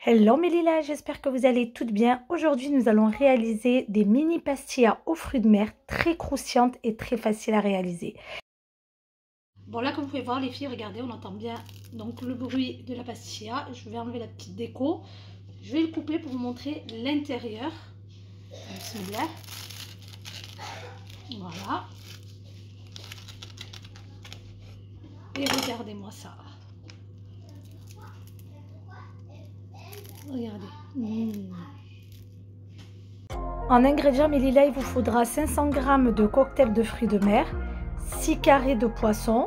Hello mes lilas, j'espère que vous allez toutes bien. Aujourd'hui, nous allons réaliser des mini pastillas aux fruits de mer très croustillantes et très faciles à réaliser. Bon là, comme vous pouvez voir les filles, regardez, on entend bien donc le bruit de la pastilla. Je vais enlever la petite déco. Je vais le couper pour vous montrer l'intérieur. Bismillah. Voilà. Et regardez-moi ça. Regardez. En ingrédients mes lilas, il vous faudra 500 g de cocktail de fruits de mer, 6 carrés de poisson,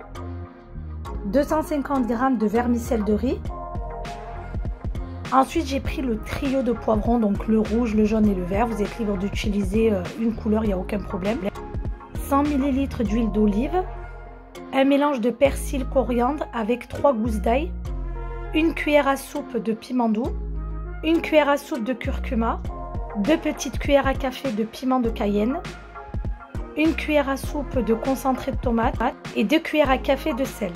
250 g de vermicelle de riz. Ensuite, j'ai pris le trio de poivrons, donc le rouge, le jaune et le vert. Vous êtes libre d'utiliser une couleur, il n'y a aucun problème. 100 ml d'huile d'olive, un mélange de persil coriandre avec 3 gousses d'ail, une cuillère à soupe de piment doux, une cuillère à soupe de curcuma, 2 petites cuillères à café de piment de Cayenne, une cuillère à soupe de concentré de tomate et 2 cuillères à café de sel.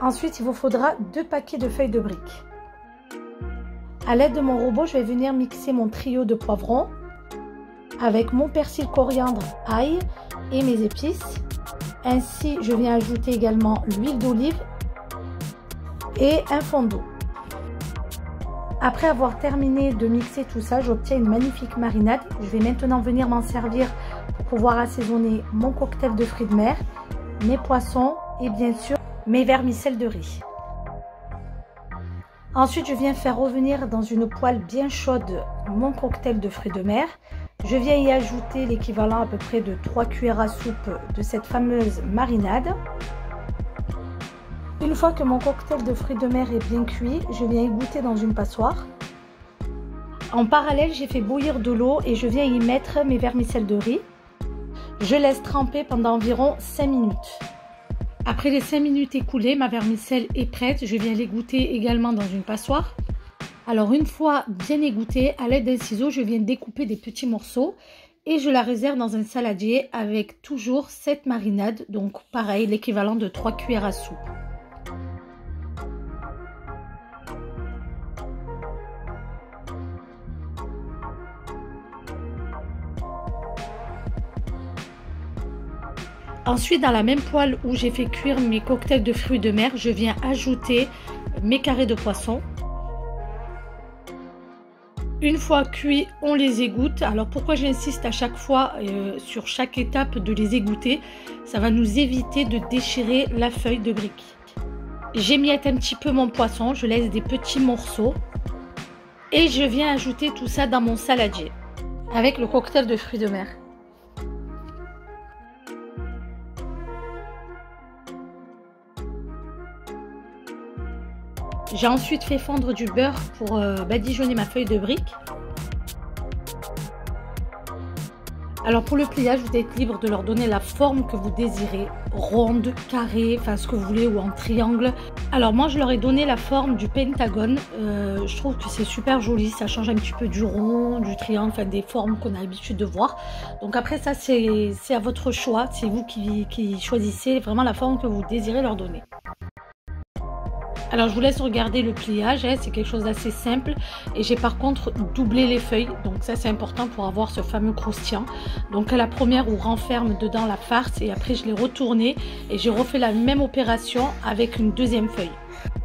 Ensuite, il vous faudra 2 paquets de feuilles de briques. A l'aide de mon robot, je vais venir mixer mon trio de poivrons avec mon persil coriandre, ail et mes épices. Ainsi, je viens ajouter également l'huile d'olive et un fond d'eau. Après avoir terminé de mixer tout ça, j'obtiens une magnifique marinade. Je vais maintenant venir m'en servir pour pouvoir assaisonner mon cocktail de fruits de mer, mes poissons et bien sûr mes vermicelles de riz. Ensuite, je viens faire revenir dans une poêle bien chaude mon cocktail de fruits de mer. Je viens y ajouter l'équivalent à peu près de 3 cuillères à soupe de cette fameuse marinade. Une fois que mon cocktail de fruits de mer est bien cuit, je viens égoutter dans une passoire. En parallèle, j'ai fait bouillir de l'eau et je viens y mettre mes vermicelles de riz. Je laisse tremper pendant environ 5 minutes. Après les 5 minutes écoulées, ma vermicelle est prête. Je viens l'égoutter également dans une passoire. Alors une fois bien égouttée, à l'aide d'un ciseau, je viens découper des petits morceaux et je la réserve dans un saladier avec toujours cette marinade. Donc pareil, l'équivalent de 3 cuillères à soupe. Ensuite, dans la même poêle où j'ai fait cuire mes cocktails de fruits de mer, je viens ajouter mes carrés de poisson. Une fois cuits, on les égoutte. Alors pourquoi j'insiste à chaque fois sur chaque étape de les égoutter? Ça va nous éviter de déchirer la feuille de brique. J'émiette un petit peu mon poisson, je laisse des petits morceaux. Et je viens ajouter tout ça dans mon saladier avec le cocktail de fruits de mer. J'ai ensuite fait fondre du beurre pour badigeonner ma feuille de brique. Alors pour le pliage, vous êtes libre de leur donner la forme que vous désirez, ronde, carrée, enfin ce que vous voulez ou en triangle. Alors moi je leur ai donné la forme du pentagone, je trouve que c'est super joli, ça change un petit peu du rond, du triangle, enfin des formes qu'on a l'habitude de voir. Donc après ça c'est à votre choix, c'est vous qui choisissez vraiment la forme que vous désirez leur donner. Alors je vous laisse regarder le pliage, c'est quelque chose d'assez simple et j'ai par contre doublé les feuilles, donc ça c'est important pour avoir ce fameux croustillant. Donc à la première on renferme dedans la farce et après je l'ai retournée et j'ai refait la même opération avec une deuxième feuille.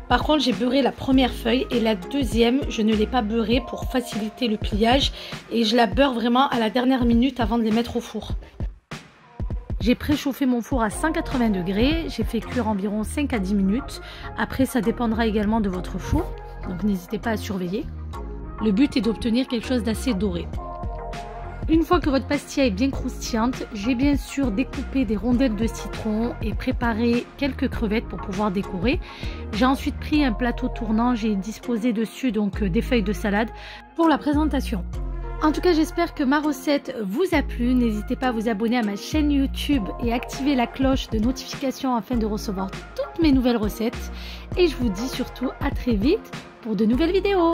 Par contre j'ai beurré la première feuille et la deuxième je ne l'ai pas beurrée pour faciliter le pliage et je la beurre vraiment à la dernière minute avant de les mettre au four. J'ai préchauffé mon four à 180 degrés, j'ai fait cuire environ 5 à 10 minutes. Après, ça dépendra également de votre four, donc n'hésitez pas à surveiller. Le but est d'obtenir quelque chose d'assez doré. Une fois que votre pastilla est bien croustillante, j'ai bien sûr découpé des rondelles de citron et préparé quelques crevettes pour pouvoir décorer. J'ai ensuite pris un plateau tournant, j'ai disposé dessus donc des feuilles de salade pour la présentation. En tout cas, j'espère que ma recette vous a plu. N'hésitez pas à vous abonner à ma chaîne YouTube et activer la cloche de notification afin de recevoir toutes mes nouvelles recettes. Et je vous dis surtout à très vite pour de nouvelles vidéos.